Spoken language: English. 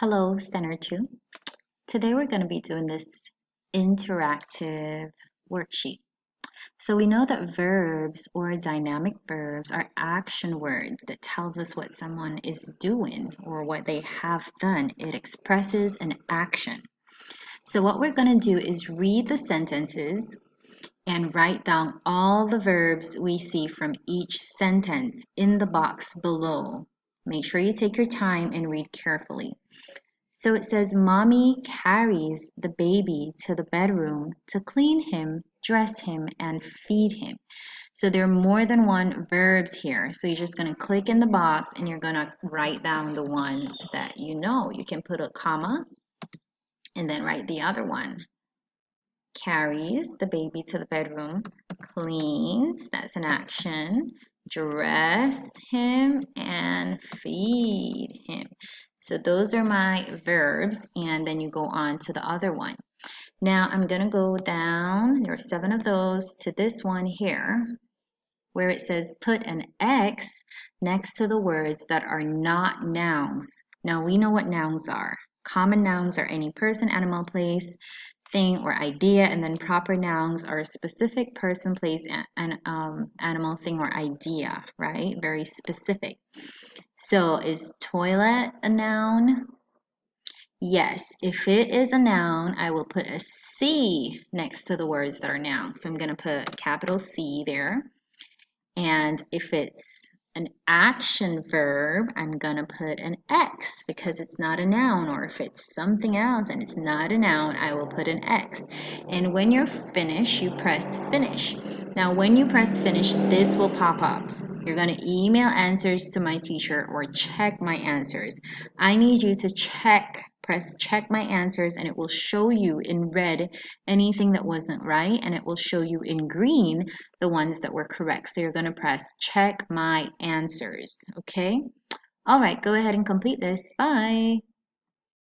Hello, Standard 2. Today we're going to be doing this interactive worksheet. So we know that verbs or dynamic verbs are action words that tells us what someone is doing or what they have done. It expresses an action. So what we're going to do is read the sentences and write down all the verbs we see from each sentence in the box below. Make sure you take your time and read carefully. So it says, Mommy carries the baby to the bedroom to clean him, dress him, and feed him. So there are more than one verbs here. So you're just going to click in the box and you're going to write down the ones that you know. You can put a comma and then write the other one. Carries the baby to the bedroom, cleans, that's an action, dress him, and feed him. So those are my verbs, and then you go on to the other one. Now I'm going to go down, there are 7 of those, to this one here, where it says put an X next to the words that are not nouns. Now we know what nouns are. Common nouns are any person, animal, place, thing, or idea, and then proper nouns are a specific person, place, and animal, thing, or idea, right? Very specific. So is toilet a noun? Yes, if it is a noun, I will put a C next to the words that are nouns. So I'm going to put capital C there. And if it's an action verb, I'm going to put an X because it's not a noun. Or if it's something else and it's not a noun, I will put an X. And when you're finished, you press finish. Now, when you press finish, this will pop up. You're going to email answers to my teacher or check my answers. I need you to press check my answers, and it will show you in red anything that wasn't right, and it will show you in green the ones that were correct. So you're going to press check my answers, okay? All right, go ahead and complete this. Bye.